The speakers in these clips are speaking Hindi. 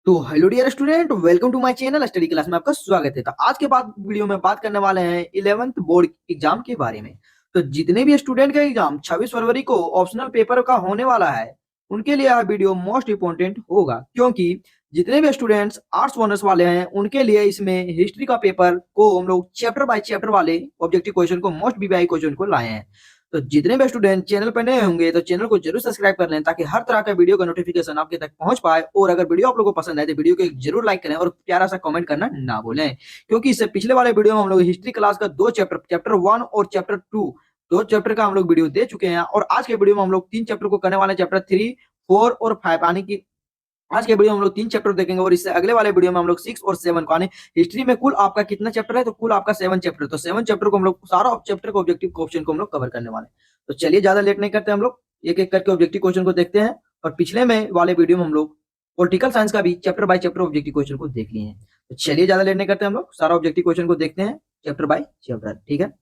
तो hello dear student, welcome to my channel study class में आपका स्वागत है। तो आज के बाद वीडियो में बात करने वाले हैं 11th बोर्ड एग्जाम के बारे में। तो जितने भी स्टूडेंट का एग्जाम 26 फरवरी को ऑप्शनल पेपर का होने वाला है, उनके लिए यह वीडियो मोस्ट इंपोर्टेंट होगा, क्योंकि जितने भी स्टूडेंट्स आर्ट्स ऑनर्स वाले हैं उनके लिए इसमें हिस्ट्री का पेपर को हम लोग चैप्टर बाय चैप्टर वाले ऑब्जेक्टिव क्वेश्चन को, मोस्ट बीबीआई क्वेश्चन को लाए हैं। तो जितने भी स्टूडेंट चैनल पर नए होंगे तो चैनल को जरूर सब्सक्राइब कर लें, ताकि हर तरह का वीडियो का नोटिफिकेशन आपके तक पहुंच पाए। और अगर वीडियो आप लोगों को पसंद आए तो वीडियो को जरूर लाइक करें और प्यारा सा कमेंट करना ना भूलें, क्योंकि इससे पिछले वाले वीडियो में हम लोग हिस्ट्री क्लास का दो चैप्टर, चैप्टर 1 और चैप्टर 2, दो चैप्टर का हम लोग वीडियो दे चुके हैं। और आज के वीडियो में हम लोग तीन चैप्टर को करने वाले हैं, चैप्टर 3, 4 और 5, यानी कि आज के वीडियो में हम लोग तीन चैप्टर देखेंगे। और इससे अगले वाले वीडियो में हम लोग 6 और 7 को, यानी हिस्ट्री में कुल आपका कितना चैप्टर है, तो कुल आपका 7 चैप्टर, तो 7 चैप्टर को हम लोग, सारा चैप्टर का ऑब्जेक्टिव क्वेश्चन को हम लोग कवर करने वाले हैं। तो चलिए ज्यादा लेट नहीं करते, हम लोग एक एक करके ऑब्जेक्टिव क्वेश्चन को देखते हैं। और पिछले में वाले वीडियो में हम लोग पॉलिटिकल साइंस का भी chapter by chapter objective question को देख लिए हैं। तो चलिए ज्यादा लेट नहीं करते, हम लोग सारा ऑब्जेक्टिव क्वेश्चन को देखते हैं चैप्टर बाय चैप्टर, ठीक है।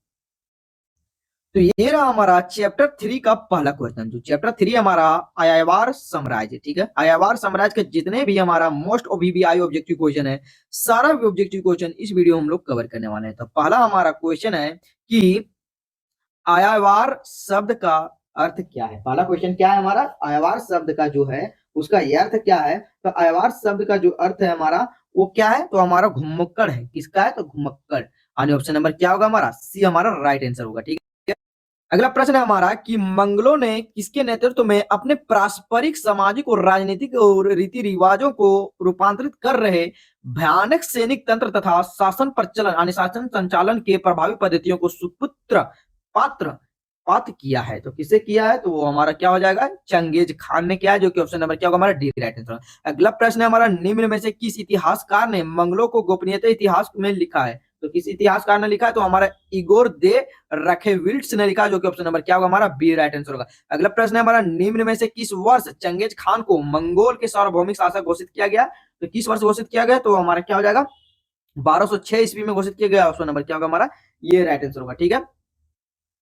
तो ये रहा हमारा चैप्टर 3 का पहला क्वेश्चन। जो चैप्टर 3 हमारा आयावार साम्राज्य, ठीक है। आयावार साम्राज्य के जितने भी हमारा मोस्ट ओबीबीआई ऑब्जेक्टिव क्वेश्चन है, सारा ऑब्जेक्टिव क्वेश्चन इस वीडियो में हम लोग कवर करने वाले हैं। तो पहला हमारा क्वेश्चन है कि आयावार शब्द का अर्थ क्या है। पहला क्वेश्चन क्या है हमारा, आयावार शब्द का जो है उसका ये अर्थ क्या है। तो आयावार शब्द का जो अर्थ है हमारा वो क्या है, तो हमारा घुमक्कड़ है। किसका है, तो घुमक्कड़। यानी ऑप्शन नंबर क्या होगा हमारा, सी हमारा राइट आंसर होगा, ठीक है। अगला प्रश्न है हमारा कि मंगलों ने किसके नेतृत्व में अपने पारस्परिक सामाजिक और राजनीतिक और रीति रिवाजों को रूपांतरित कर रहे भयानक सैनिक तंत्र तथा शासन प्रचलन यानी शासन संचालन के प्रभावी पद्धतियों को सुपुत्र पात्र पात्र किया है। तो किसे किया है, तो वो हमारा क्या हो जाएगा, चंगेज खान ने किया है, जो कि ऑप्शन नंबर क्या होगा हमारा डी राइट आंसर। अगला प्रश्न है हमारा, निम्न में से किस इतिहासकार ने मंगलों को गोपनीयता इतिहास में लिखा है। तो किस इतिहासकार ने लिखा है, तो हमारा इगोर दे रखेविल्ट्स ने लिखा, जो कि ऑप्शन नंबर क्या होगा हमारा बी राइट आंसर होगा। अगला प्रश्न है हमारा, निम्न में से किस वर्ष चंगेज खान को मंगोल के सार्वभौमिक शासक घोषित किया गया। तो किस वर्ष घोषित किया गया, तो हमारा क्या हो जाएगा 1206 ईस्वी में घोषित किया गया। ऑप्शन नंबर क्या होगा हमारा ये राइट आंसर होगा, ठीक है।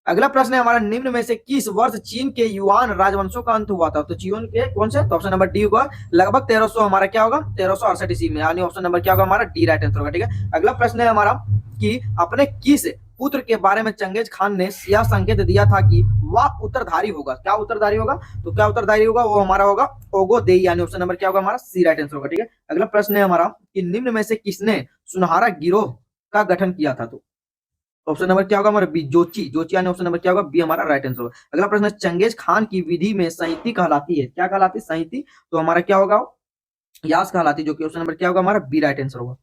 अगला प्रश्न है हमारा, निम्न में से किस वर्ष चीन के युआन राजवंशों का अंत हुआ था। तो चीन के कौन से, तो ऑप्शन नंबर डी होगा लगभग 1300 हमारा क्या होगा 1368 ईस्वी में, यानी ऑप्शन नंबर क्या होगा हमारा डी राइट आंसर होगा, ठीक है। अगला प्रश्न है हमारा कि अपने किस पुत्र के बारे में चंगेज खान ने यह संकेत दिया था कि वह उत्तरधारी होगा। क्या उत्तरधारी होगा, तो क्या उत्तरधारी होगा, वो हमारा होगा ओगो देई, यानी ऑप्शन नंबर क्या होगा हमारा सी राइट आंसर होगा, ठीक है। अगला प्रश्न है हमारा कि निम्न में से किसने सुनहरा गिरोह का गठन किया था। तो ऑप्शन नंबर क्या होगा हमारा बी जोची, जोची यानी ऑप्शन नंबर क्या होगा बी हमारा राइट आंसर होगा। अगला प्रश्न है, चंगेज खान की विधि में संहिती कहलाती है। क्या कहलाती है, संहिती, तो हमारा क्या होगा यास कहलाती है, जो कि ऑप्शन नंबर क्या होगा हमारा बी राइट आंसर होगा।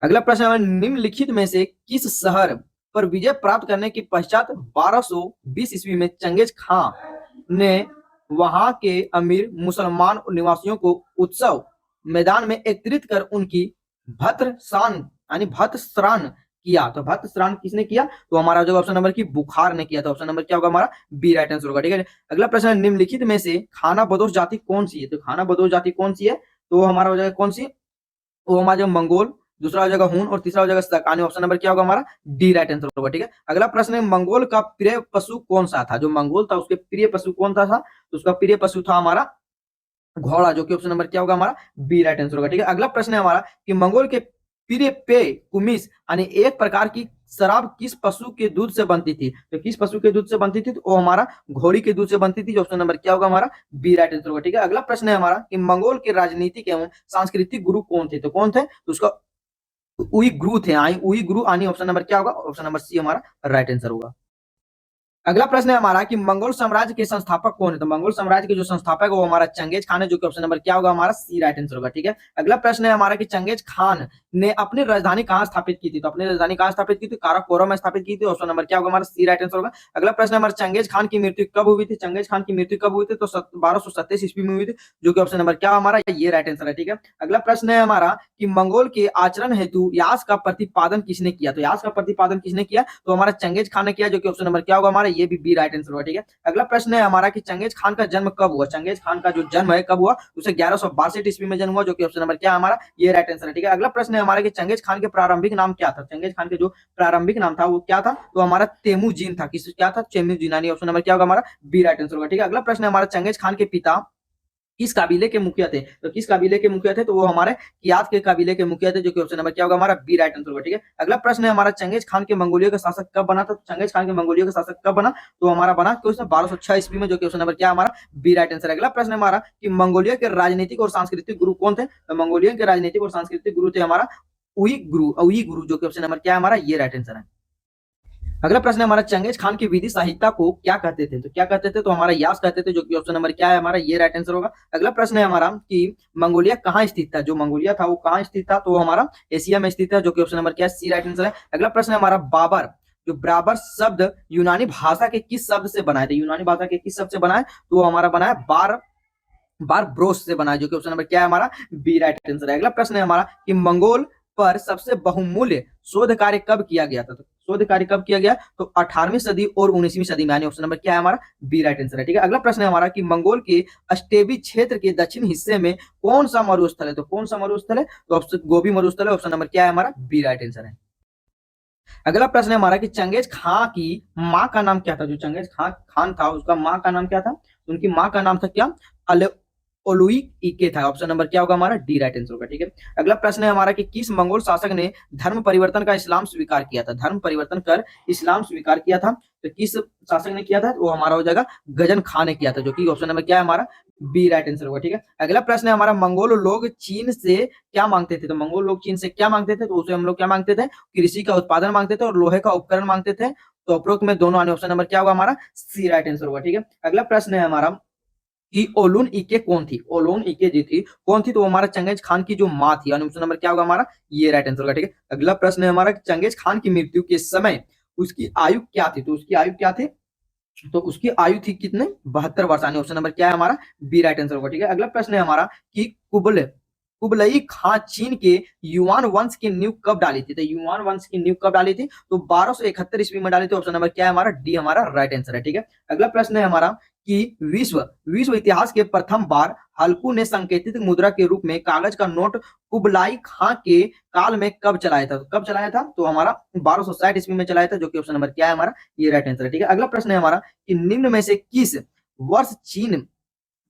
अगला प्रश्न है, निम्नलिखित में से किस शहर पर विजय प्राप्त करने के पश्चात 1220 ईस्वी में चंगेज खान ने वहां के अमीर मुसलमान निवासियों को उत्सव मैदान में एकत्रित कर उनकी भद्रसान यानी भद्रश्रान किया। तो भद्रश्रान किसने किया, तो हमारा जो ऑप्शन नंबर की बुखार ने किया। तो ऑप्शन नंबर क्या होगा हमारा बी राइट आंसर होगा, ठीक है। अगला प्रश्न है, निम्नलिखित में से खाना बदोश जाति कौन सी है। तो खाना बदोश जाति कौन सी है, तो हमारा हो जाएगा कौन सी, वो हमारा जो मंगोल, दूसरा हो जाएगा हुन और तीसरा हो जाएगा शक, यानी ऑप्शन नंबर क्या होगा हमारा डी राइट आंसर होगा, ठीक है। अगला प्रश्न है, मंगोल का प्रिय पशु कौन सा था। जो मंगोल था उसके प्रिय पशु कौन था, तो उसका प्रिय पशु था हमारा घोड़ा, जो कि ऑप्शन नंबर क्या होगा हमारा बी राइट आंसर होगा, ठीक है। अगला प्रश्न है हमारा कि मंगोल के प्रिय पेय कुमिस यानी एक प्रकार की शराब किस पशु के दूध से बनती थी। तो किस पशु के दूध से बनती थी, तो वो हमारा घोड़ी के दूध से बनती थी, जो ऑप्शन नंबर क्या होगा हमारा बी राइट आंसर होगा, ठीक है। अगला प्रश्न है हमारा कि मंगोल के राजनीतिक एवं सांस्कृतिक गुरु कौन थे। तो कौन थे, तो उसका उई गुरु थे, उई गुरु, यानी ऑप्शन नंबर क्या होगा, ऑप्शन नंबर सी हमारा राइट आंसर होगा। अगला प्रश्न है हमारा कि मंगोल साम्राज्य के संस्थापक कौन है। तो मंगोल साम्राज्य के जो संस्थापक है वो हमारा चंगेज खान है, जो कि ऑप्शन नंबर क्या होगा हमारा सी राइट आंसर होगा, ठीक है। अगला प्रश्न है हमारा कि चंगेज खान ने अपनी राजधानी कहां स्थापित की थी। तो अपनी राजधानी कहां स्थापित की थी, काराकोरम में स्थापित की थी, ऑप्शन नंबर क्या होगा हमारा सी राइट आंसर होगा। अगला प्रश्न है हमारा, चंगेज खान की मृत्यु कब हुई थी। चंगेज खान की मृत्यु कब हुई थी, तो 1227 ईस्वी में हुई थी, जो कि ऑप्शन नंबर क्या हमारा ये राइट आंसर है, ठीक है। अगला प्रश्न है हमारा कि मंगोल के आचरण हेतु यास का प्रतिपादन किसने किया। तो यास का प्रतिपादन किसने किया, तो हमारा चंगेज खान ने किया, जो कि ऑप्शन नंबर क्या होगा हमारा ये भी बी राइट आंसर होगा, ठीक है। अगला प्रश्न है हमारा कि चंगेज खान का जन्म कब हुआ। चंगेज खान का जो जन्म है कब हुआ, उसे 1162 ईस्वी में जन्म हुआ, जो कि ऑप्शन नंबर क्या हमारा ये राइट आंसर है, ठीक है। अगला प्रश्न है हमारा कि चंगेज खान के प्रारंभिक नाम क्या था। चंगेज खान के जो प्रारंभिक नाम था वो क्या था, तो हमारा तेमुजीन था। किस क्या था, तेमुजीन, यानी ऑप्शन नंबर क्या होगा हमारा बी राइट आंसर होगा, ठीक है। अगला प्रश्न है हमारा, चंगेज खान के पिता किस काबिले के मुखिया थे? तो किस काबिले के मुखिया थे? तो वो हमारे कियात के काबिले के मुखिया थे, जो कि ऑप्शन नंबर क्या होगा हमारा बी राइट आंसर होगा। ठीक है, अगला प्रश्न है हमारा, चंगेज खान के मंगोलिया का शासक कब बना था? तो चंगेज खान के मंगोलिया का शासक कब बना? तो हमारा बना क्वेश्चन 1206 ईस्वी में, जो कि ऑप्शन नंबर क्या हमारा बी राइट आंसर है। अगला प्रश्न हमारा कि मंगोलिया के राजनीतिक और सांस्कृतिक गुरु कौन थे? तो मंगोलिया के राजनीतिक और सांस्कृतिक गुरु थे हमारा उई गुरु, जो कि ऑप्शन नंबर क्या है हमारा ये राइट आंसर है। अगला प्रश्न है हमारा, चंगेज खान की विधि साहित्य को क्या कहते थे? तो क्या कहते थे? तो हमारा यास कहते थे, जो कि ऑप्शन नंबर क्या है हमारा ये राइट आंसर होगा। अगला प्रश्न है हमारा कि मंगोलिया कहाँ स्थित था? जो मंगोलिया था वो कहाँ स्थित था? तो हमारा एशिया में स्थित है, जो कि ऑप्शन नंबर क्या है सी राइट आंसर है। अगला प्रश्न है हमारा, बाबर जो बराबर शब्द यूनानी भाषा के किस शब्द से बनाए थे? यूनानी भाषा के किस शब्द से बनाए? तो हमारा बना है बार ब्रोस से बना है, जो कि ऑप्शन नंबर क्या है हमारा बी राइट आंसर है। अगला प्रश्न है हमारा कि मंगोल पर सबसे बहुमूल्य शोध कार्य कब किया गया था? तो शोध कार्य कब किया गया? तो 18वीं सदी और 19वीं सदी में, यानी ऑप्शन नंबर क्या है हमारा बी राइट आंसर है। ठीक है, अगला प्रश्न है हमारा कि मंगोल के अस्टेबी क्षेत्र के दक्षिण हिस्से में कौन सा मरुस्थल है? तो कौन सा मरुस्थल है? तो ऑप्शन गोबी मरुस्थल है, ऑप्शन नंबर क्या है हमारा बी राइट आंसर है। अगला प्रश्न है हमारा कि चंगेज खां की माँ का नाम क्या था? जो चंगेज खान था उसका माँ का नाम क्या था? उनकी माँ का नाम था क्या? ओलुई इके था, ऑप्शन नंबर क्या होगा हमारा डी राइट आंसर होगा। ठीक है, अगला प्रश्न है हमारा कि किस मंगोल शासक ने धर्म परिवर्तन का इस्लाम स्वीकार किया था? धर्म परिवर्तन कर इस्लाम स्वीकार किया था, तो किस शासक ने किया था? वो हमारा हो जाएगा गजन खान ने किया था, जो कि ऑप्शन नंबर क्या है हमारा बी राइट आंसर होगा। ठीक है, अगला प्रश्न है हमारा, मंगोल लोग चीन से क्या मांगते थे? तो मंगोल लोग चीन से क्या मांगते थे? तो उसे हम लोग क्या मांगते थे? कृषि का उत्पादन मांगते थे और लोहे का उपकरण मांगते थे। तो उपरोक्त में दोनों आने, ऑप्शन नंबर क्या होगा हमारा सी राइट आंसर होगा। ठीक है, अगला प्रश्न है हमारा कि ओलुन इके कौन थी? ओलुन इके जी थी कौन थी? तो हमारा चंगेज खान की जो माँ थी, यानी ऑप्शन नंबर क्या होगा हमारा ये राइट आंसर होगा। ठीक है, अगला प्रश्न है हमारा, चंगेज खान की मृत्यु के समय उसकी आयु क्या थी? तो उसकी आयु क्या थी? तो उसकी आयु थी कितने? 72 वर्ष, यानी ऑप्शन नंबर क्या है हमारा बी राइट आंसर होगा। ठीक है, अगला प्रश्न है हमारा कि कुबलई खां चीन के युआन वंश की नींव कब डाली थी? तो युआन वंश की नींव कब डाली थी? तो 1271 ईस्वी में डाली थी, ऑप्शन नंबर क्या है हमारा डी हमारा राइट आंसर है। ठीक है, अगला प्रश्न है हमारा कि विश्व विश्व इतिहास के प्रथम बार हल्कू ने संकेतित मुद्रा के रूप में कागज का नोट कुबलाई खां के काल में कब चलाया था? तो कब चलाया था? तो हमारा 1260 ईस्वी में चलाया था, जो कि ऑप्शन नंबर क्या है हमारा ये राइट आंसर है। ठीक है, अगला प्रश्न है हमारा कि निम्न में से किस वर्ष चीन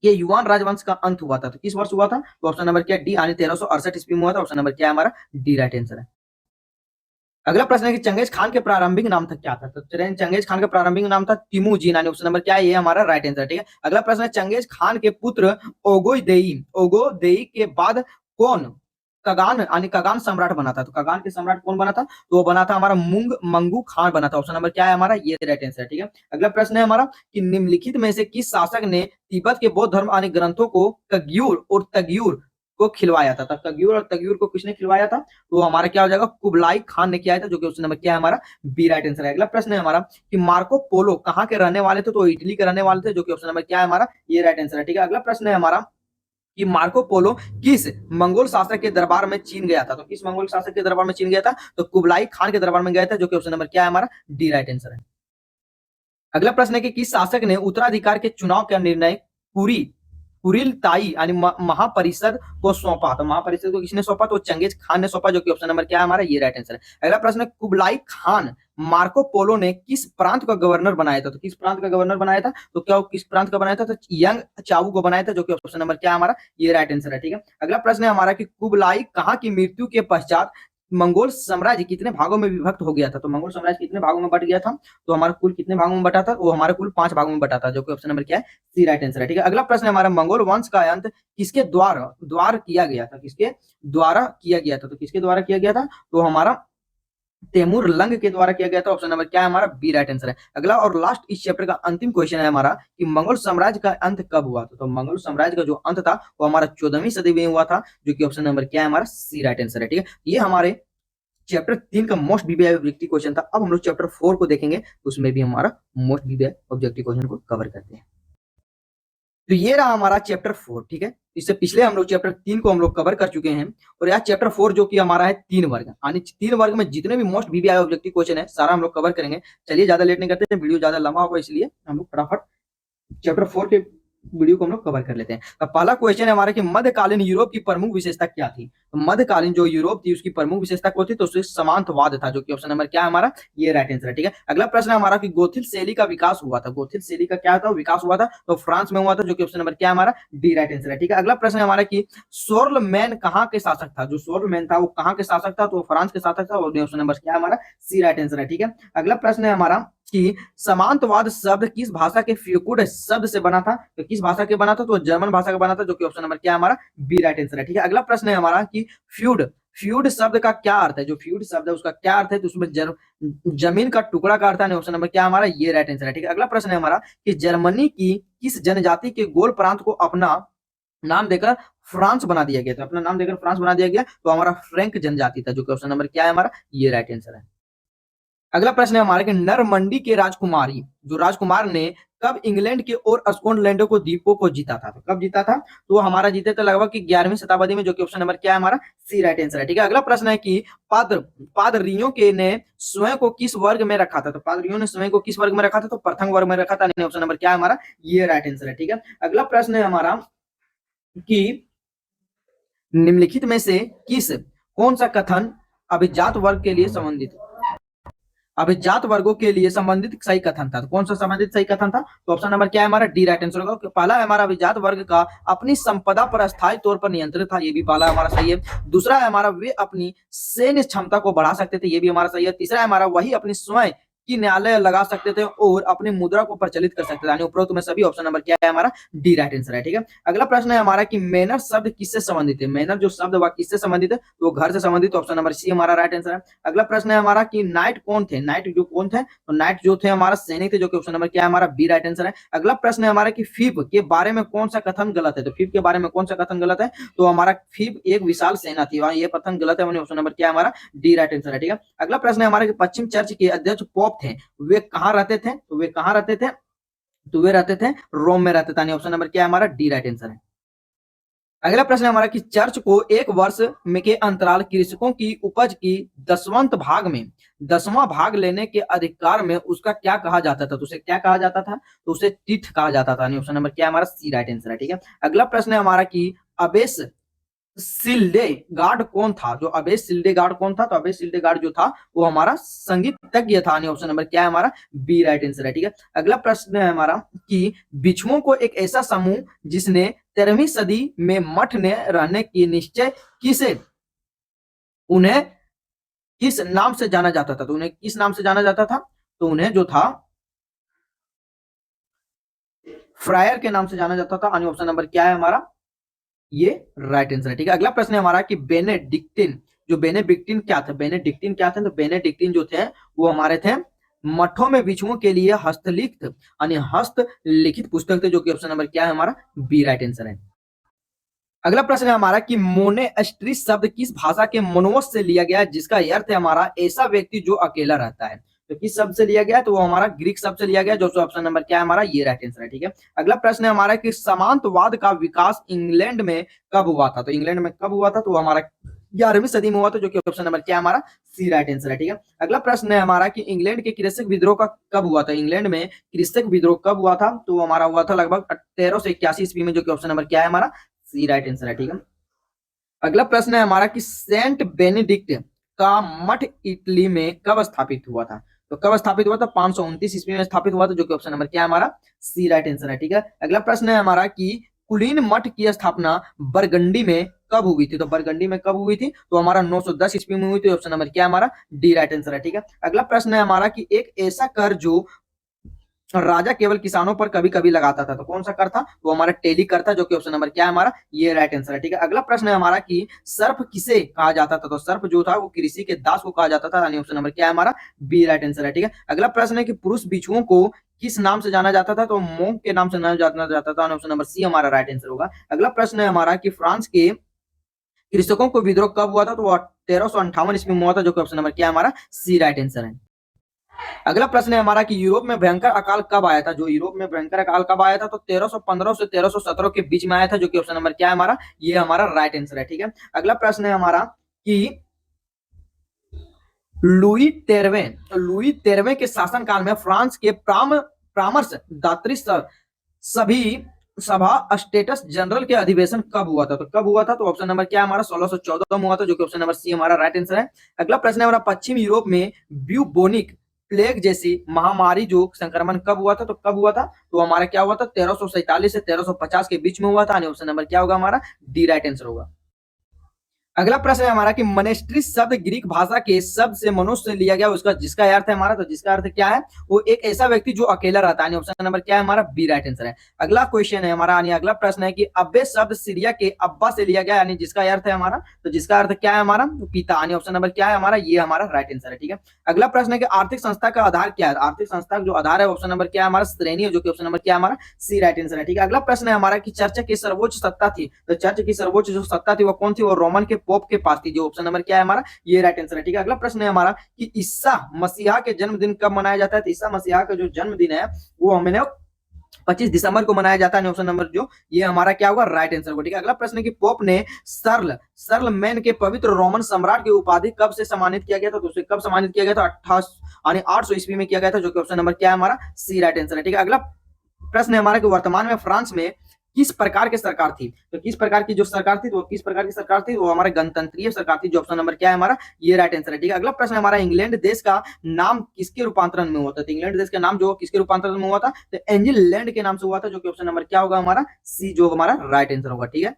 ये युवान राजवंश का अंत हुआ था? तो किस वर्ष हुआ था? तो ऑप्शन नंबर क्या डी यानी 1368 ईस्वी में हुआ था, ऑप्शन नंबर क्या है हमारा डी राइट आंसर है। अगला प्रश्न है कि चंगेज खान के प्रारंभिक नाम था क्या था? तो चंगेज खान का प्रारंभिक नाम था तिमुजीन, यानी ऑप्शन नंबर क्या है ये हमारा राइट आंसर। ठीक है, अगला प्रश्न है, चंगेज खान के पुत्र ओगोदेई के बाद कौन कगान यानी कगान सम्राट बना था? तो कगान के सम्राट कौन बना था? तो वो बना था हमारा मंगू खान बना था, ऑप्शन नंबर क्या है हमारा ये राइट आंसर है। ठीक है, अगला प्रश्न है हमारा कि निम्नलिखित में से किस शासक ने तिब्बत के बौद्ध धर्म यानी ग्रंथों को कग्यूर और तग्यूर को खिलवाया था? कग्यूर और तग्यूर को किसने खिलवाया था? तो हमारा क्या हो जाएगा कुबलाई खान ने किया था, जो कि ऑप्शन नंबर क्या है हमारा बी राइट आंसर है। अगला प्रश्न है हमारा कि मार्को पोलो कहाँ के रहने वाले थे? तो इटली के रहने वाले थे, जो कि ऑप्शन नंबर क्या है हमारा ये राइट आंसर है। ठीक है, अगला प्रश्न है हमारा कि मार्को पोलो किस मंगोल शासक के दरबार में चीन गया था? तो किस मंगोल शासक के दरबार में चीन गया था? तो कुबलाई खान के दरबार में गया था, जो कि ऑप्शन नंबर क्या है हमारा डी राइट आंसर है। अगला प्रश्न है कि किस शासक ने उत्तराधिकार के चुनाव का निर्णय पूरी कुरिलताई यानी महापरिषद को सौंपा? तो महापरिषद को किसने सौंपा? तो चंगेज खान ने सौंपा, जो कि ऑप्शन नंबर क्या है हमारा ये राइट आंसर है। अगला प्रश्न है, कुबलाई खान मार्को पोलो ने किस प्रांत का गवर्नर बनाया था? तो किस प्रांत का गवर्नर बनाया था? तो क्या किस प्रांत का बनाया था? तो यंग चावू को बनाया था, जो कि ऑप्शन नंबर क्या है हमारा ये राइट आंसर है। ठीक है, अगला प्रश्न है हमारा कि कुबलाई खां की मृत्यु के पश्चात मंगोल साम्राज्य कितने भागों में विभक्त हो गया था? तो मंगोल साम्राज्य कितने भागों में बट गया था? तो हमारा कुल कितने भागों में बटा था? वो हमारे कुल 5 भागों में बटा था, जो कि ऑप्शन नंबर क्या है सी राइट आंसर है। ठीक है, अगला प्रश्न है हमारा, मंगोल वंश का अंत किसके द्वार किया गया था? किसके द्वारा किया गया था? तो किसके द्वारा किया गया था? तो हमारा तैमूर लंग के द्वारा किया गया था, ऑप्शन नंबर क्या है हमारा बी राइट आंसर है। अगला और लास्ट इस चैप्टर का अंतिम क्वेश्चन है हमारा कि मंगोल साम्राज्य का अंत कब हुआ था? तो मंगोल साम्राज्य का जो अंत था वो हमारा 14वीं सदी में हुआ था, जो कि ऑप्शन नंबर क्या है हमारा सी राइट आंसर है। ठीक है, ये हमारे चैप्टर 3 का मोस्ट बीबीआई ऑब्जेक्टिव क्वेश्चन था। अब हम लोग चैप्टर 4 को देखेंगे, उसमें भी हमारा मोस्ट बीबीआई ऑब्जेक्टिव क्वेश्चन को कवर करते हैं। तो ये रहा हमारा चैप्टर 4। ठीक है, इससे पिछले हम लोग चैप्टर 3 को हम लोग कवर कर चुके हैं, और यह चैप्टर 4 जो कि हमारा है 3 वर्ग, यानी 3 वर्ग में जितने भी मोस्ट बीबीआई ऑब्जेक्टिव क्वेश्चन है सारा हम लोग कवर करेंगे। चलिए ज्यादा लेट नहीं करते हैं, वीडियो ज्यादा लंबा होगा, इसलिए हम लोग फटाफट चैप्टर 4 के वीडियो को हम लोग कवर कर लेते हैं। तो पहला क्वेश्चन है हमारा कि मध्यकालीन यूरोप की प्रमुख विशेषता क्या थी? तो मध्यकालीन जो यूरोप थी उसकी प्रमुख विशेषता क्या थी, तो उसमें समांतवाद था, जो कि ऑप्शन नंबर क्या है हमारा, ये राइट आंसर है। ठीक है, अगला प्रश्न है हमारा कि गोथिल शैली का विकास हुआ था, गोथिल शैली का क्या था, विकास हुआ था, तो फ्रांस में हुआ था, जो कि ऑप्शन नंबर क्या है हमारा, डी राइट आंसर है। ठीक है, अगला प्रश्न है हमारा कि शोर्लमैन कहाँ के शासक था, जो शोर्लमैन था वो कहाँ के शासक था, तो फ्रांस के शासक था, और ऑप्शन नंबर क्या है हमारा, सी राइट आंसर है। ठीक है, अगला प्रश्न है हमारा कि समांतवाद शब्द किस भाषा के फ्यूकुड शब्द से बना था, तो किस भाषा के बना था, तो जर्मन भाषा का बना था, जो कि ऑप्शन नंबर क्या है हमारा, बी राइट आंसर है। ठीक है, अगला प्रश्न है हमारा कि फ्यूड, फ्यूड शब्द का क्या अर्थ है, जो फ्यूड शब्द है उसका क्या अर्थ है, तो उसमें जमीन का टुकड़ा का अर्थ है, ऑप्शन नंबर क्या हमारा, ये राइट आंसर है। ठीक है, अगला प्रश्न है हमारा कि जर्मनी की किस जनजाति के गोल प्रांत को अपना नाम देकर फ्रांस बना दिया गया था, अपना नाम देकर फ्रांस बना दिया गया, तो हमारा फ्रैंक जनजाति था, जो कि ऑप्शन नंबर क्या है हमारा, ये राइट आंसर है। अगला प्रश्न है हमारा कि नरमंडी के राजकुमारी, जो राजकुमार ने कब इंग्लैंड के और स्कॉटलैंड को द्वीपों को जीता था, तो कब जीता था, तो हमारा जीते थे लगभग 11वीं शताब्दी में, जो कि ऑप्शन नंबर क्या है हमारा, सी राइट आंसर है। ठीक है, अगला प्रश्न है कि पादरियों के ने स्वयं को किस वर्ग में रखा था, तो पादरियों ने स्वयं को किस वर्ग में रखा था, तो प्रथम वर्ग में रखा था, ऑप्शन नंबर क्या है हमारा, ये राइट आंसर है। ठीक है, अगला प्रश्न है हमारा कि निम्नलिखित में से किस कौन सा कथन अभिजात वर्ग के लिए संबंधित, अभिजात वर्गों के लिए संबंधित सही कथन था, तो कौन सा संबंधित सही कथन था, तो ऑप्शन नंबर क्या है हमारा, डी राइट आंसर होगा। पहला है हमारा अभिजात वर्ग का अपनी संपदा पर अस्थायी तौर पर नियंत्रित था, ये भी पहला हमारा सही है। दूसरा है हमारा वे अपनी सैन्य क्षमता को बढ़ा सकते थे, ये भी हमारा सही है। तीसरा है हमारा वही अपनी स्वयं की न्यायालय लगा सकते थे और अपनी मुद्रा को प्रचलित कर सकते थे, यानी उपरोक्त में सभी ऑप्शन नंबर क्या है हमारा, डी राइट आंसर है। ठीक है, अगला प्रश्न है हमारा कि मैनर शब्द किससे संबंधित है, मैनर जो शब्द वह किससे संबंधित है, तो घर से संबंधित, ऑप्शन नंबर सी हमारा राइट आंसर है। अगला प्रश्न है हमारा कि नाइट कौन थे, नाइट जो कौन थे, तो नाइट जो थे हमारा सैनिक थे, जो कि ऑप्शन नंबर क्या है हमारा, बी राइट आंसर है। अगला प्रश्न है हमारा कि फीब के बारे में कौन सा कथन गलत है, तो फीब के बारे में कौन सा कथन गलत है, तो हमारा फीब एक विशाल सेना थी, ये कथन गलत है, ऑप्शन नंबर क्या है हमारा, डी राइट आंसर है। ठीक है, अगला प्रश्न है हमारा कि पश्चिम चर्च के अध्यक्ष पोप थे, वे कहाँ रहते थे, तो वे कहाँ रहते थे, तो वे रहते थे रोम में रहते थे, ऑप्शन नंबर क्या है हमारा, डी राइट आंसर है। अगला प्रश्न है हमारा कि चर्च को एक वर्ष में के अंतराल कृषकों की उपज की 10वां भाग लेने के अधिकार में उसका क्या कहा जाता था, तो उसे क्या कहा जाता था, तो उसे तिथ कहा जाता था, ऑप्शन नंबर क्या है हमारा, सी राइट आंसर है। ठीक है, अगला प्रश्न है हमारा कि अबेस सिल्डे गार्ड कौन था, जो अबेस सिल्डे गार्ड कौन था, तो अबेस सिल्डे गार्ड जो था वो हमारा संगीतज्ञ था, ऑप्शन नंबर क्या है हमारा, बी राइट आंसर है। ठीक है, अगला प्रश्न है हमारा कि बिच्छुओं को एक ऐसा समूह जिसने 13वीं सदी में मठ ने रहने की निश्चय किसे, उन्हें किस नाम से जाना जाता था, तो उन्हें किस नाम से जाना जाता था, तो उन्हें जो था फ्रायर के नाम से जाना जाता था, ऑप्शन नंबर क्या है हमारा, ये राइट आंसर है। ठीक है, अगला प्रश्न है हमारा कि बेनेडिक्टिन, जो बेनेडिक्टिन क्या थे, बेनेडिक्टिन क्या थे, तो बेनेडिक्टिन जो थे वो हमारे थे मठों में बिच्छुओं के लिए हस्तलिखित यानी हस्तलिखित पुस्तक थे, जो कि ऑप्शन नंबर क्या है हमारा, बी राइट आंसर है। अगला प्रश्न है हमारा कि मोनेस्ट्री शब्द किस भाषा के मोनोस से लिया गया है, जिसका अर्थ है हमारा ऐसा व्यक्ति जो अकेला रहता है, तो किस शब्द से लिया गया है, तो वो हमारा ग्रीक शब्द से लिया गया, जो ऑप्शन नंबर क्या है हमारा, ये राइट आंसर है। ठीक है, अगला प्रश्न है हमारा कि सामंतवाद का विकास इंग्लैंड में कब हुआ था, तो इंग्लैंड में कब हुआ था, तो हमारा 11वीं सदी में हुआ था, जो कि ऑप्शन नंबर क्या है हमारा, सी राइट आंसर है। ठीक है, अगला प्रश्न है हमारा कि इंग्लैंड के कृषक विद्रोह का कब हुआ था, इंग्लैंड में कृषक विद्रोह कब हुआ था, तो हमारा हुआ था लगभग 1381 ईस्वी में, जो कि ऑप्शन नंबर क्या है हमारा, सी राइट आंसर है। ठीक है, अगला प्रश्न है हमारा कि सेंट बेनेडिक्ट का मठ इटली में कब स्थापित हुआ था, तो कब स्थापित हुआ था, 529 ईस्वी में स्थापित हुआ था, जो कि ऑप्शन नंबर क्या है हमारा, सी राइट आंसर है। ठीक है, अगला प्रश्न है हमारा कि कुलीन मठ की स्थापना बरगंडी में कब हुई थी, तो बरगंडी में कब हुई थी, तो हमारा 910 ईस्वी में हुई थी, ऑप्शन नंबर क्या है हमारा, डी राइट आंसर है। ठीक है, अगला प्रश्न है हमारा कि एक ऐसा कर जो राजा केवल किसानों पर कभी कभी लगाता था, तो कौन सा कर था, वो हमारा टेली कर था, जो कि ऑप्शन नंबर क्या है हमारा, ये राइट आंसर है। ठीक है, अगला प्रश्न है हमारा कि सर्प किसे कहा जाता था, तो सर्प जो था वो कृषि के दास को कहा जाता था, यानी ऑप्शन नंबर क्या है हमारा, बी राइट आंसर है। ठीक है, अगला प्रश्न है कि पुरुष बिच्छुओं को किस नाम से जाना जाता था, तो मोंग के नाम से जाना जाता था, ऑप्शन नंबर सी हमारा राइट आंसर होगा। अगला प्रश्न है हमारा कि फ्रांस के कृषकों को विद्रोह कब हुआ था, तो 1358 ईस्वी में हुआ था, जो कि ऑप्शन नंबर क्या है हमारा, सी राइट आंसर है। अगला प्रश्न है हमारा कि यूरोप में भयंकर अकाल कब आया था, जो यूरोप में भयंकर अकाल कब आया था, तो 1315 से 1317 के बीच में आया था, जो कि ऑप्शन नंबर क्या है हमारा, ये हमारा राइट आंसर है। ठीक है, अगला प्रश्न है हमारा कि लुई 13वें के शासनकाल में फ्रांस के परामर्श दात्री सभी सभा स्टेटस जनरल के अधिवेशन कब हुआ था? तो कब हुआ था? तो ऑप्शन नंबर क्या है हमारा 1614 में हुआ था, जो कि ऑप्शन नंबर सी हमारा राइट आंसर है। अगला प्रश्न है हमारा, पश्चिम यूरोप में ब्यूबोनिक प्लेग जैसी महामारी जो संक्रमण कब हुआ था? तो कब हुआ था? तो हमारा क्या हुआ था? 1347 से 1350 के बीच में हुआ था। ऑप्शन नंबर क्या होगा हमारा? डी राइट आंसर होगा। अगला प्रश्न है हमारा कि मनेस्ट्री शब्द ग्रीक भाषा के शब्द से मनुष्य से लिया गया, उसका जिसका अर्थ है हमारा, तो जिसका अर्थ क्या है? वो एक ऐसा व्यक्ति जो अकेला रहता है। ऑप्शन नंबर क्या है हमारा? बी राइट आंसर है। अगला क्वेश्चन है हमारा, यानी अगला प्रश्न है कि अब्बे शब्द सीरिया के अब्बा से लिया गया, यानी जिसका अर्थ है हमारा, तो जिसका अर्थ क्या है हमारा? तो पिता। यानी ऑप्शन नंबर क्या है हमारा? ये हमारा राइट आंसर है। ठीक है। अगला प्रश्न है कि आर्थिक संस्था का आधार क्या है? आर्थिक संस्था का जो आधार है ऑप्शन नंबर क्या है हमारा? श्रेणी है, जो कि ऑप्शन नंबर क्या है हमारा? सी राइट आंसर है। ठीक है। अगला प्रश्न है हमारा कि चर्च की सर्वोच्च सत्ता थी, तो चर्च की सर्वोच्च जो सत्ता थी वो कौन थी? वो रोमन के पोप के पास थी। ऑप्शन नंबर क्या है हमारा? ये राइट आंसर है। ठीक है। अगला प्रश्न है हमारा कि ईसा मसीहा के जन्मदिन कब मनाया जाता है? तो ईसा मसीहा का जो जन्मदिन है वो हमने 25 दिसंबर को मनाया जाता है। ऑप्शन नंबर जो ये हमारा क्या होगा? राइट आंसर होगा। ठीक है। अगला प्रश्न है कि पोप ने सर्ल सर्ल मैन के पवित्र रोमन सम्राट की उपाधि कब से सम्मानित किया गया था? तो उसे कब सम्मानित किया गया था? 800 ईस्वी में किया गया था, जो कि ऑप्शन नंबर क्या है हमारा? सी राइट आंसर है। ठीक है। अगला प्रश्न है हमारा कि वर्तमान में फ्रांस में किस प्रकार की सरकार थी? तो किस प्रकार की जो सरकार थी, तो किस प्रकार की सरकार थी? वो हमारे गणतंत्रीय सरकार थी, जो ऑप्शन नंबर क्या है हमारा? ये राइट आंसर है। ठीक है। अगला प्रश्न हमारा, इंग्लैंड देश का नाम किसके रूपांतरण में हुआ था? तो इंग्लैंड देश का नाम जो किसके रूपांतरण में हुआ था? तो एंजिल लैंड के नाम से हुआ था, जो कि ऑप्शन नंबर क्या होगा हमारा? सी जो हमारा राइट आंसर होगा। ठीक है।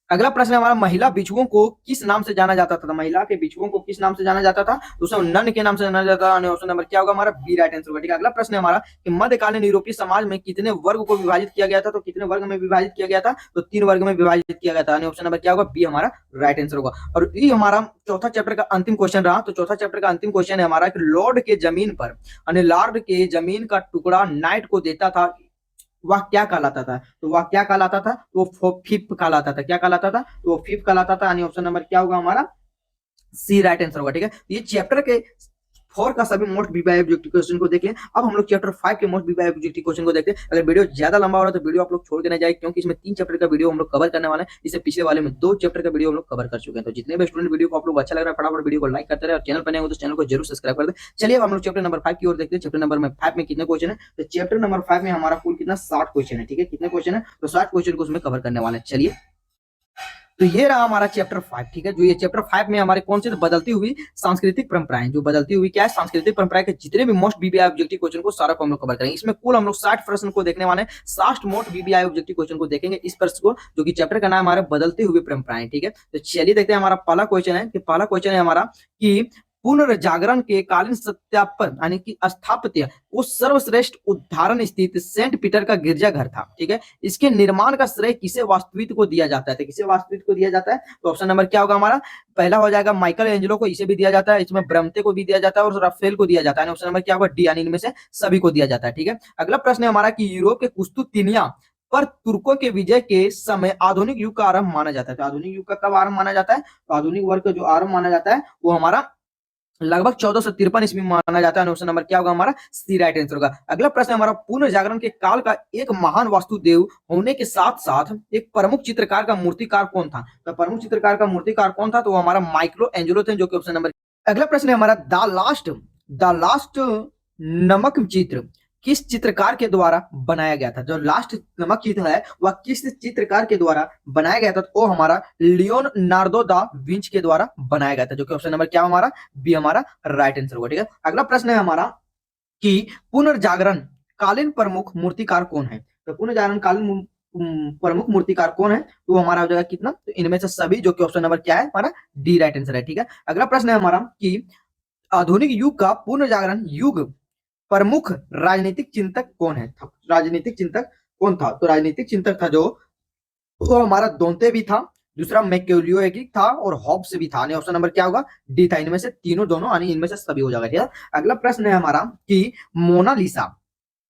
अगला प्रश्न हमारा, महिला बिच्छुओं को किस नाम से जाना जाता था? महिला के बिच्छुओं को किस नाम से जाना जाता था? तो उसे नन के नाम से जाना जाता था। ऑप्शन नंबर क्या होगा हमारा? बी राइट आंसर होगा। ठीक है। अगला प्रश्न है हमारा कि मध्यकालीन यूरोपीय समाज में कितने वर्ग को विभाजित किया गया था? तो कितने वर्ग में विभाजित किया गया था? तो 3 वर्ग में विभाजित किया गया था। ऑप्शन नंबर क्या होगा? बी हमारा राइट आंसर होगा। और ये हमारा चौथा चैप्टर का अंतिम क्वेश्चन रहा। तो चौथा चैप्टर का अंतिम क्वेश्चन है हमारा कि लॉर्ड के जमीन पर, लॉर्ड के जमीन का टुकड़ा नाइट को देता था, वह क्या कहलाता था? तो वह क्या कहलाता था? तो वो फिफ कहलाता था। क्या कहलाता था? तो वो फिफ कहलाता था। यानी ऑप्शन नंबर क्या होगा हमारा? सी राइट आंसर होगा। ठीक है। ये चैप्टर के 4 का सभी मोस्ट बीबीआई ऑब्जेक्टिव क्वेश्चन को देख लें। अब हम लोग चैप्टर 5 के मोस्ट बीबीआई ऑब्जेक्टिव क्वेश्चन को देखते हैं। अगर वीडियो ज्यादा लंबा हो रहा है तो वीडियो आप लोग छोड़ के नहीं जाए, क्योंकि इसमें 3 चैप्टर का वीडियो हम लोग कवर करने वाले हैं। इससे पिछले वाले में 2 चैप्टर का वीडियो हम लोग कवर कर चुके हैं। तो जितने भी स्टूडेंट वीडियो को आप लोग अच्छा लग रहा है, फटाफट वीडियो को लाइक करते रहे और चैनल पर नए हो तो चैनल को जरूर सब्सक्राइब कर दे। चलिए अब हम लोग चैप्टर नंबर 5 की ओर देखते हैं। चैप्टर नंबर 5 में कितने क्वेश्चन है? तो चैप्टर नंबर 5 में हमारा कुल कितना 60 क्वेश्चन है। ठीक है। कितने क्वेश्चन है? तो 60 क्वेश्चन को उसमें कवर करने वाले हैं। चलिए, तो ये रहा हमारा चैप्टर 5। ठीक है। जो ये चैप्टर 5 में हमारे कौन से? तो बदलती हुई सांस्कृतिक परंपराएं, जो बदलती हुई क्या है? सांस्कृतिक परंपराएं के जितने भी मोस्ट बीबीआई ऑब्जेक्टिव क्वेश्चन को सारा को हम लोग कवर करेंगे। इसमें कुल हम लोग 60 प्रश्न को देखने वाले हैं। 60 मोस्ट बीबीआई ऑब्जेक्टिव क्वेश्चन को देखेंगे इस प्रश्न को, जो कि चैप्टर का नाम हमारा बदलती हुई परंपराएं। ठीक है। तो चलिए देखते हैं। हमारा पहला क्वेश्चन है कि पहला क्वेश्चन है हमारा कि पुनर्जागरण के कालीन सत्यापन यानी कि स्थापत्य वो सर्वश्रेष्ठ उदाहरण स्थित सेंट पीटर का गिरजाघर था। ठीक है। इसके निर्माण का श्रेय किसे वास्तविक को दिया जाता है? तो किसे वास्तविक को दिया जाता है? तो ऑप्शन नंबर क्या होगा हमारा? पहला हो जाएगा माइकल एंजेलो को, इसे भी दिया जाता है, इसमें ब्रह्मते को भी दिया जाता है और राफेल को दिया जाता है। ऑप्शन नंबर क्या होगा? डी, यानी इनमें से सभी को दिया जाता है। ठीक है। अगला प्रश्न है हमारा कि यूरोप के कुस्तुतिनिया पर तुर्कों के विजय के समय आधुनिक युग का आरंभ माना जाता है। तो आधुनिक युग का कब आरंभ माना जाता है? तो आधुनिक वर्ग का जो आरंभ माना जाता है वो हमारा लगभग 1453 ईस्वी में माना जाता है। ऑप्शन नंबर क्या होगा हमारा? सी राइट आंसर होगा। अगला प्रश्न हमारा, पुनर्जागरण के काल का एक महान वास्तुदेव होने के साथ साथ एक प्रमुख चित्रकार का मूर्तिकार कौन था? तो प्रमुख चित्रकार का मूर्तिकार कौन था? तो वो हमारा माइकलो एंजेलो थे, जो कि ऑप्शन नंबर। अगला प्रश्न है हमारा, द लास्ट नमक चित्र किस चित्रकार के द्वारा बनाया गया था? जो लास्ट नमक चित्र है वह किस चित्रकार के द्वारा बनाया गया था? तो वो हमारा लियोनार्डो दा विंच के द्वारा बनाया गया था, जो कि ऑप्शन नंबर क्या हमारा? बी हमारा राइट आंसर होगा। ठीक है। अगला प्रश्न है हमारा कि पुनर्जागरण कालीन प्रमुख मूर्तिकार कौन है? तो पुनर्जागरण कालीन प्रमुख मूर्तिकार कौन है? तो हमारा हो जाएगा कितना? तो इनमें से सभी, जो कि ऑप्शन नंबर क्या है हमारा? डी राइट आंसर है। ठीक है। अगला प्रश्न है हमारा कि आधुनिक युग का पुनर्जागरण युग प्रमुख राजनीतिक चिंतक कौन है? राजनीतिक चिंतक कौन था? तो राजनीतिक चिंतक था जो वो हमारा दोंते भी था, दूसरा मैकियावेली था और हॉब्स भी था। ऑप्शन नंबर क्या होगा? डी था। इनमें से तीनों दोनों यानी इनमें से सभी हो जाएगा। ठीक है। अगला प्रश्न है हमारा कि मोनालिसा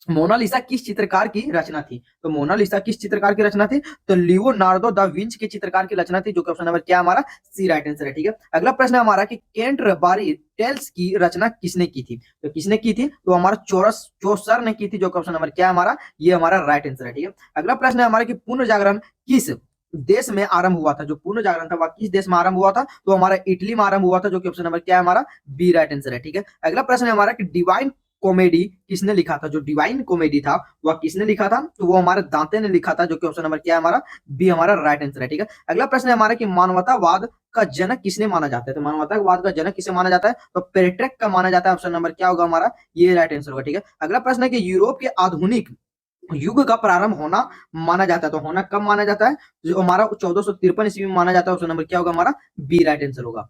मोनालिसा किस चित्रकार की रचना थी? तो मोनालिसा किस चित्रकार की रचना थी? तो लियोनार्डो दा विंच के चित्रकार की रचना थी, जो कि ऑप्शन नंबर क्या हमारा? सी राइट आंसर है। ठीक है। अगला प्रश्न है हमारा कि कैंटरबरी टेल्स की रचना किसने की थी? तो किसने की थी? तो हमारा चौसर ने की थी, जो कि ऑप्शन नंबर क्या है हमारा? ये हमारा राइट आंसर है। ठीक है। अगला प्रश्न है हमारा कि पुनर्जागरण किस देश में आरंभ हुआ था? जो पुनर्जागरण था वह किस देश में आरंभ हुआ था? तो हमारा इटली में आरंभ हुआ था, जो कि ऑप्शन नंबर क्या है हमारा? बी राइट आंसर है। ठीक है। अगला प्रश्न है हमारा कि डिवाइन कॉमेडी किसने लिखा था? जो डिवाइन कॉमेडी था वह किसने लिखा था? तो वो हमारे दांते ने लिखा था, जो कि ऑप्शन नंबर क्या है हमारा बी हमारा राइट आंसर है। ठीक है, अगला प्रश्न है हमारा कि मानवतावाद का जनक किसने माना जाता है? तो मानवतावाद का जनक किसे माना जाता है? तो पेट्रिक का माना जाता है। ऑप्शन नंबर क्या होगा हमारा? ये राइट आंसर होगा। ठीक है, अगला प्रश्न है कि यूरोप के आधुनिक युग का प्रारंभ होना माना जाता है, तो होना कब माना जाता है? जो हमारा 1453 ईस्वी में माना जाता है। ऑप्शन नंबर क्या होगा हमारा? बी राइट आंसर होगा।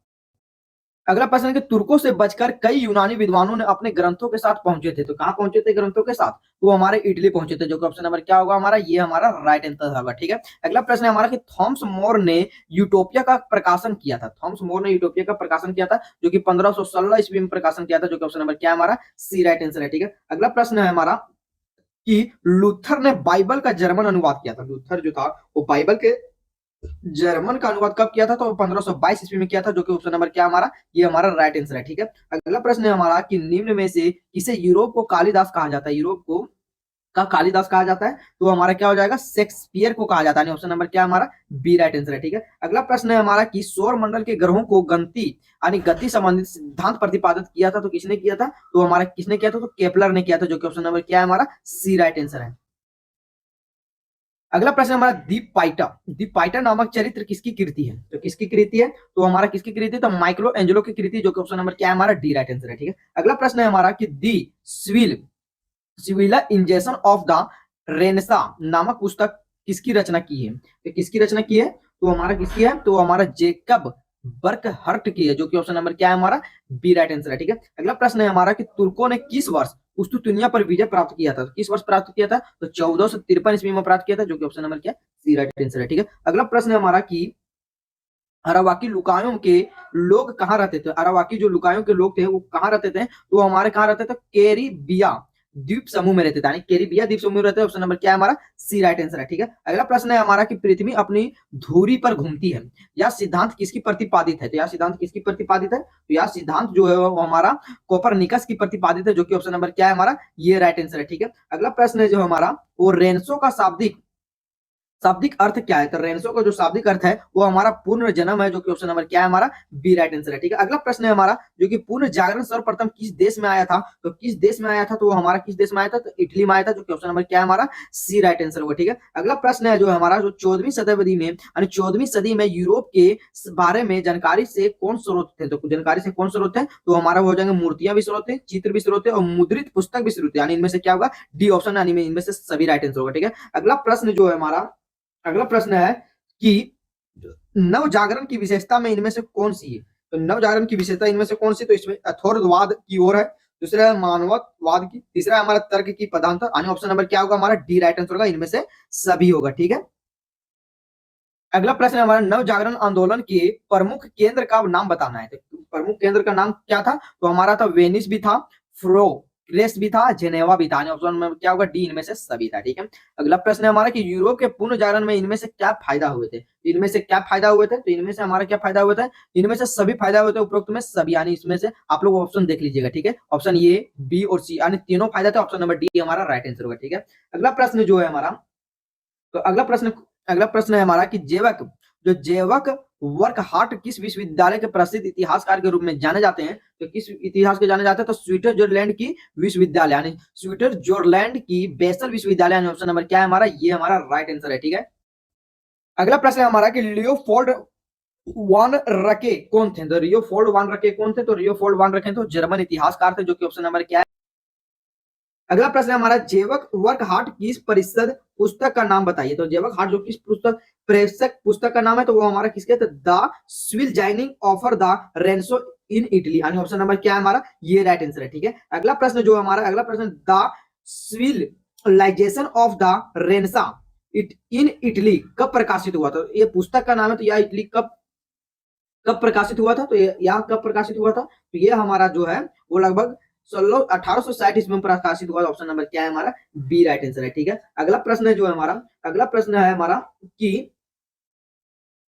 अगला प्रश्न है कि तुर्कों से बचकर कई यूनानी विद्वानों ने अपने ग्रंथों के साथ पहुंचे थे, तो कहां पहुंचे थे ग्रंथों के साथ? वो हमारे इटली पहुंचे थे, जो कि ऑप्शन नंबर क्या होगा हमारा? ये हमारा राइट आंसर होगा। ठीक है, अगला प्रश्न है हमारा कि थॉमस मोर ने यूटोपिया का प्रकाशन किया था। थॉमस मोर ने यूटोपिया का प्रकाशन किया था, जो कि 1516 ईस्वी में प्रकाशन किया था, जो कि ऑप्शन नंबर क्या है हमारा? सी राइट आंसर है। ठीक है, अगला प्रश्न है हमारा कि लूथर ने बाइबल का जर्मन अनुवाद किया था। लूथर जो था वो बाइबल के जर्मन का अनुवाद कब किया था? तो 1522 ईस्वी में किया था, जो कि ऑप्शन नंबर क्या हमारा? ये हमारा राइट आंसर है। ठीक है, अगला प्रश्न है हमारा कि निम्न में से किसे यूरोप को कालिदास कहा जाता है? यूरोप को का कालिदास कहा जाता है, तो हमारा क्या हो जाएगा? शेक्सपियर को कहा जाता है। ऑप्शन नंबर क्या हमारा? बी राइट आंसर है। ठीक है, अगला प्रश्न है हमारा कि सौर मंडल के ग्रहों को गति यानी गति संबंधित सिद्धांत प्रतिपादित किया था, तो किसने किया था? तो हमारा किसने किया था? तो केपलर ने किया था, जो कि ऑप्शन नंबर क्या है हमारा? सी राइट आंसर है। अगला प्रश्न हमारा दीप पाइटा। दीप पाइटा नामक चरित्र किसकी कृति है? तो किसकी कृति है? तो हमारा किसकी कृति है? तो माइक्रो एंजेलो की कृति, जो कि ऑप्शन नंबर क्या है हमारा? डी राइट आंसर है। ठीक है, अगला प्रश्न है हमारा कि दी सिविला इंजेक्शन ऑफ द रेनेसा नामक पुस्तक किसकी रचना की है? तो किसकी रचना की है? तो हमारा किसकी है? तो हमारा जेकब बर्कहर्ट की है, जो कि ऑप्शन नंबर क्या है हमारा? बी राइट आंसर है। ठीक है, अगला प्रश्न है हमारा कि तुर्कों ने किस वर्ष कुस्तुतुनिया पर विजय प्राप्त किया था? किस वर्ष प्राप्त किया था? तो 1453 ईस्वी में प्राप्त किया था, जो कि ऑप्शन नंबर क्या है? सी राइट आंसर है। ठीक है, अगला प्रश्न है हमारा कि अरावाकी लुकायों के लोग कहाँ रहते थे? अरावाकी जो लुकायों के लोग थे वो कहाँ रहते थे? तो हमारे कहाँ रहते थे? कैरिबिया द्वीप समूह में रहते थे, यानी कैरिबिया द्वीप समूह में रहते हैं। ऑप्शन नंबर क्या है हमारा? सी राइट आंसर है। ठीक है, अगला प्रश्न है हमारा कि पृथ्वी अपनी धुरी पर घूमती है, यह सिद्धांत किसकी प्रतिपादित है? तो यह सिद्धांत किसकी प्रतिपादित है? तो यह सिद्धांत जो है वो हमारा कोपरनिकस की प्रतिपादित है, जो कि ऑप्शन नंबर क्या है हमारा? ये राइट आंसर है। ठीक है, अगला प्रश्न है जो हमारा वो रेंसो का शाब्दिक अर्थ क्या है? तो रेंसो का जो शाब्दिक अर्थ है वो हमारा पूर्ण जन्म है, जो कि ऑप्शन नंबर क्या है हमारा? बी राइट आंसर है। ठीक है, अगला प्रश्न है हमारा जो कि पूर्ण जागरण सर्वप्रथम किस देश में आया था? तो किस देश में आया था? तो वो हमारा किस देश में आया था? तो इटली में आया था, जो कि ऑप्शन नंबर क्या है हमारा? सी राइट आंसर होगा। ठीक है, अगला प्रश्न है जो हमारा जो 14वीं शताब्दी में यानी 14वीं सदी में यूरोप के बारे में जानकारी से कौन स्रोत थे? तो जानकारी से कौन स्रोत है? तो हमारा हो जाएंगे मूर्तियां भी स्रोत है, चित्र भी स्रोत है और मुद्रित पुस्तक भी स्रोत है, यानी इनमें से क्या होगा? डी ऑप्शन, यानी इनमें से सभी राइट आंसर होगा। ठीक है, अगला प्रश्न जो है हमारा अगला प्रश्न है कि नव जागरण की विशेषता में इनमें से कौन सी है? तो नव जागरण की विशेषता इनमें से कौन सी? तो इसमें यथार्थवाद की ओर है, दूसरा है मानववाद की, तीसरा है हमारा तर्क की पदांतर, यानी ऑप्शन नंबर क्या होगा हमारा? डी राइट आंसर होगा, इनमें से सभी होगा। ठीक है, अगला प्रश्न है हमारा नव जागरण आंदोलन के प्रमुख केंद्र का नाम बताना है। तो प्रमुख केंद्र का नाम क्या था? तो हमारा था वेनिस भी था, फ्रो ग्रेस भी था, जेनेवा भी था, ऑप्शन में क्या होगा? डी इनमें से सभी था। ठीक है, अगला प्रश्न है हमारा कि यूरोप के पूर्ण जागरण में इनमें से क्या फायदा हुए थे? इनमें से क्या फायदा हुए थे? तो इनमें से हमारा क्या फायदा हुआ था? इनमें से सभी फायदा हुए थे, उपरोक्त में सभी, यानी इसमें से आप लोग ऑप्शन देख लीजिएगा। ठीक है, ऑप्शन ए बी और सी यानी तीनों फायदा थे, ऑप्शन नंबर डी हमारा राइट आंसर होगा। ठीक है, अगला प्रश्न जो है हमारा तो अगला प्रश्न है हमारा कि जेवक वर्क हार्ट किस विश्वविद्यालय के प्रसिद्ध इतिहासकार के रूप में जाने जाते हैं? तो किस इतिहास के जाने जाते हैं? तो स्विट्जरलैंड की विश्वविद्यालय यानी स्विट्जरलैंड की बेसल विश्वविद्यालय, ऑप्शन नंबर क्या है हमारा? ये हमारा राइट आंसर है। ठीक है, अगला प्रश्न है हमारा कि लियोपोल्ड वान रके कौन थे? तो लियोपोल्ड वान रके कौन थे? तो लियोपोल्ड वान रके तो जर्मन इतिहासकार थे, जो कि ऑप्शन नंबर क्या है? अगला प्रश्न है हमारा जेवक वर्क हार्ट किस परिषद पुस्तक का नाम बताइए? तो जेवक हार्ट जो किस पुस्तक प्रेषक पुस्तक का नाम है, तो वो हमारा किसके? The swill joining offer the renso in Italy, यानी ऑप्शन नंबर क्या है हमारा? ये राइट आंसर है। ठीक है, अगला प्रश्न जो हमारा अगला प्रश्न the civilization of the renaissance in Italy कब प्रकाशित हुआ? तो ये पुस्तक का नाम है, तो यह इटली कब कब प्रकाशित हुआ था? तो यह कब प्रकाशित हुआ था? तो ये हमारा जो है वो लगभग 1860 ईस्वी में प्रकाशित हुआ, ऑप्शन नंबर क्या है हमारा? बी राइट आंसर है। ठीक है, अगला प्रश्न है जो है हमारा अगला प्रश्न है हमारा कि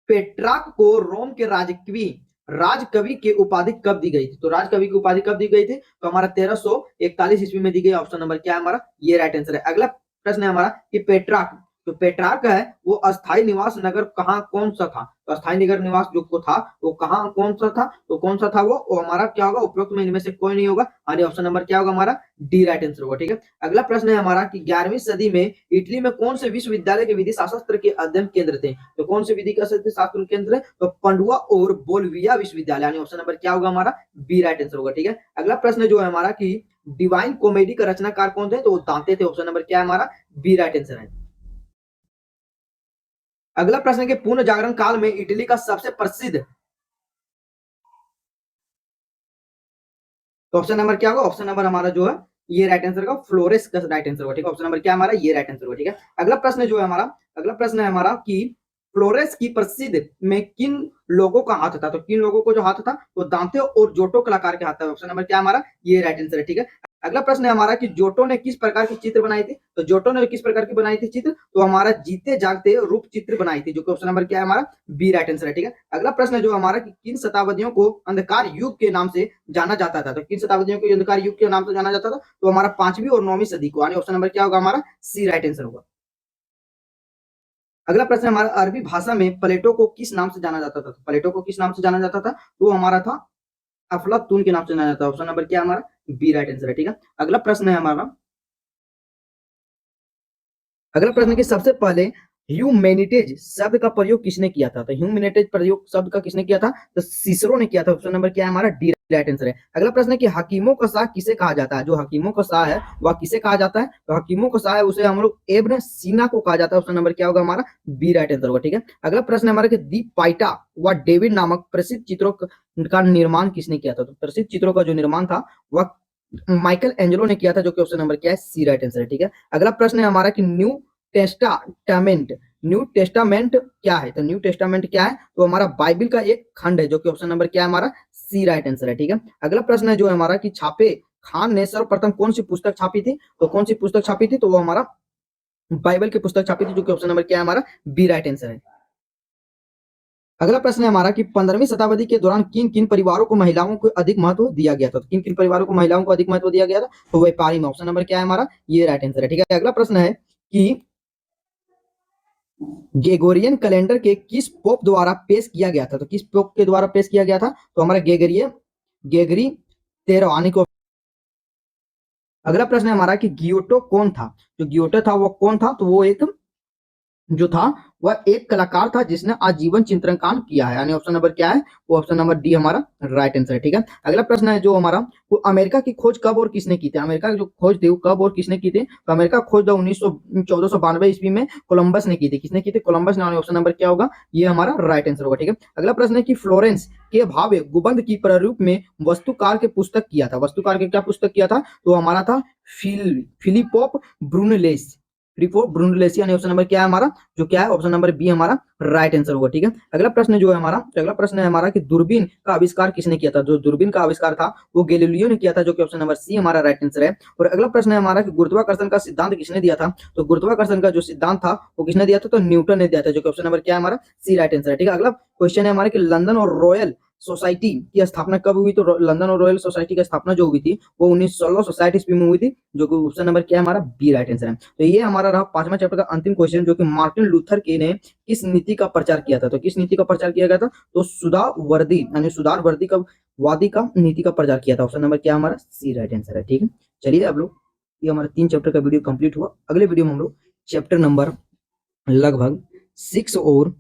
पेट्राक को रोम के राजकवि के उपाधि कब दी गई थी? तो राजकवि की उपाधि कब दी गई थी? तो हमारा 1341 ईस्वी में दी गई, ऑप्शन नंबर क्या है हमारा? ये राइट आंसर है। अगला प्रश्न है हमारा कि पेट्राक तो पेट्रार्क है वो अस्थायी निवास नगर कहाँ कौन सा था, तो अस्थायी नगर निवास जो को था वो कहाँ कौन सा था, तो कौन सा था वो हमारा क्या होगा, उपरोक्त में इनमें से कोई नहीं होगा, यानी ऑप्शन नंबर क्या होगा हमारा डी राइट आंसर होगा। ठीक है, अगला प्रश्न है हमारा कि 11वीं सदी में इटली में कौन से विश्वविद्यालय के विधि शास्त्र के अध्ययन केंद्र थे, तो कौन से विधि का शास्त्र केंद्र है, तो पंडुआ और बोलविया विश्वविद्यालय, यानी ऑप्शन नंबर क्या होगा हमारा बी राइट आंसर होगा। ठीक है, अगला प्रश्न जो है हमारा कि डिवाइन कॉमेडी का रचनाकार कौन थे, तो वो दांते थे, ऑप्शन नंबर क्या है हमारा बी राइट आंसर है। अगला प्रश्न है कि पूर्ण जागरण काल में इटली का सबसे प्रसिद्ध, तो ऑप्शन नंबर क्या होगा, ऑप्शन नंबर हमारा जो है ये राइट आंसर का फ्लोरेस का राइट आंसर होगा। ठीक है, ऑप्शन नंबर क्या हमारा ये राइट आंसर होगा। ठीक है, अगला प्रश्न जो है हमारा, अगला प्रश्न है हमारा कि फ्लोरेस की प्रसिद्ध में किन लोगों का हाथ था, तो किन लोगों को जो हाथ था वो दांते और जोटो कलाकार के हाथ था, ऑप्शन नंबर क्या हमारा ये राइट आंसर है। ठीक है, अगला प्रश्न है हमारा कि जोटो ने किस प्रकार की चित्र बनाई थी, तो जोटो ने किस प्रकार की बनाई थी चित्र, तो हमारा जीते जागते रूप चित्र बनाई थी, जो कि ऑप्शन नंबर क्या है हमारा बी राइट आंसर है। ठीक है, अगला प्रश्न जो हमारा कि किन शताब्दियों को अंधकार युग के नाम से जाना जाता था, तो किन शताब्दियों को अंधकार युग के नाम से जाना जाता था, तो हमारा 5वीं और 9वीं सदी को, यानी ऑप्शन नंबर क्या होगा हमारा सी राइट आंसर होगा। अगला प्रश्न हमारा अरबी भाषा में प्लेटो को किस नाम से जाना जाता था, तो प्लेटो को किस नाम से जाना जाता था, तो हमारा था अफलातून के नाम से जाना जाता है, ऑप्शन नंबर क्या हमारा बी राइट आंसर है। ठीक है, अगला प्रश्न है हमारा, अगला प्रश्न कि सबसे पहले ह्यूमैनिटीज शब्द का प्रयोग किसने किया था, तो ह्यूमैनिटीज प्रयोग शब्द का किसने किया था, तो सिसरो ने किया था, ऑप्शन नंबर क्या है हमारा डी राइट आंसर है। अगला प्रश्न है कि हकीमों का शाह किसे कहा जाता है, जो हकीमों का शाह है वह किसे कहा जाता है, तो हकीमों का शाह है उसे हम लोग इब्न सीना को कहा जाता है, ऑप्शन नंबर क्या होगा हमारा बी राइट आंसर होगा। ठीक है, अगला प्रश्न है हमारा कि दी पाइटा व डेविड नामक प्रसिद्ध चित्रों का निर्माण किसने किया था, तो प्रसिद्ध चित्रों का जो निर्माण था वह माइकल एंजेलो ने किया था, जो कि ऑप्शन नंबर क्या है सी राइट आंसर है। ठीक है, अगला प्रश्न है हमारा कि टेस्टामेंट न्यू टेस्टामेंट क्या है, तो न्यू टेस्टामेंट क्या है, तो हमारा बाइबल का एक खंड है, जो कि ऑप्शन नंबर क्या है हमारा सी राइट आंसर है। ठीक है, अगला प्रश्न है जो है हमारा कि छापे खान ने सर्वप्रथम कौन सी पुस्तक छापी थी, तो कौन सी पुस्तक छापी थी, तो वो हमारा बाइबल की पुस्तक छापी थी, जो कि ऑप्शन नंबर क्या है हमारा बी राइट आंसर है। अगला प्रश्न है हमारा कि 15वीं शताब्दी के दौरान किन किन परिवारों को महिलाओं को अधिक महत्व दिया गया था, तो किन किन परिवारों को महिलाओं को अधिक महत्व दिया गया था, तो व्यापारी में, ऑप्शन नंबर क्या है हमारा ये राइट आंसर है। ठीक है, अगला प्रश्न है कि ग्रेगोरियन कैलेंडर के किस पोप द्वारा पेश किया गया था, तो किस पोप के द्वारा पेश किया गया था, तो हमारा गेगरी 13 आने को। अगला प्रश्न है हमारा कि गियोटो कौन था, जो गियोटो था वो कौन था, तो वो एक जो था वह एक कलाकार था जिसने आजीवन चित्रंकन किया है, यानी ऑप्शन नंबर क्या है वो ऑप्शन नंबर डी हमारा राइट आंसर है। ठीक है, अगला प्रश्न है जो हमारा वो अमेरिका की खोज कब और किसने की थी, अमेरिका की जो खोज थी वो कब और किसने की थी, तो अमेरिका खोज 1492 ईस्वी में कोलंबस ने की थी, किसने की थी कोलंबस ने, ऑप्शन नंबर क्या होगा ये हमारा राइट आंसर होगा। ठीक है, अगला प्रश्न है कि फ्लोरेंस के भव्य गुबंद की प्रारूप में वस्तुकार के पुस्तक किया था, वस्तुकार के क्या पुस्तक किया था, तो हमारा था फिलिपोप ब्रूनलेस, ब्रूनलेसी, यानी ऑप्शन नंबर क्या है हमारा जो क्या है ऑप्शन नंबर बी हमारा राइट आंसर होगा। ठीक है, अगला प्रश्न जो है हमारा, अगला प्रश्न है हमारा कि दूरबीन का आविष्कार किसने किया था, जो दूरबीन का आविष्कार था वो गैलीलियो ने किया था, जो कि ऑप्शन नंबर सी हमारा राइट आंसर है। और अगला प्रश्न है हमारा कि गुरुत्वाकर्षण का सिद्धांत किसने दिया था, तो गुरुत्वाकर्षण का जो सिद्धांत था वो किसने दिया था, तो न्यूटन ने दिया था, जो कि ऑप्शन नंबर क्या है हमारा सी राइट आंसर है। ठीक है, अगला क्वेश्चन है हमारा कि लंदन और रॉयल सोसाइटी की स्थापना कब हुई, तो लंदन और रॉयल सोसाइटी की स्थापना जो हुई थी वो 1660 ईस्वी में हुई थी, जो कि ऑप्शन नंबर क्या है हमारा बी राइट आंसर है। तो ये हमारा रहा 5वां चैप्टर का अंतिम क्वेश्चन, जो कि मार्टिन लूथर के ने किस नीति का प्रचार किया था, तो किस नीति का प्रचार किया गया था, तो सुधारवर्दी यानी सुधारवर्दी का वादी का नीति का प्रचार किया था, ऑप्शन नंबर क्या हमारा सी राइट आंसर है। ठीक है, चलिए अब लोग ये हमारा 3 चैप्टर का वीडियो कंप्लीट हुआ, अगले वीडियो में हम लोग चैप्टर नंबर लगभग 6 और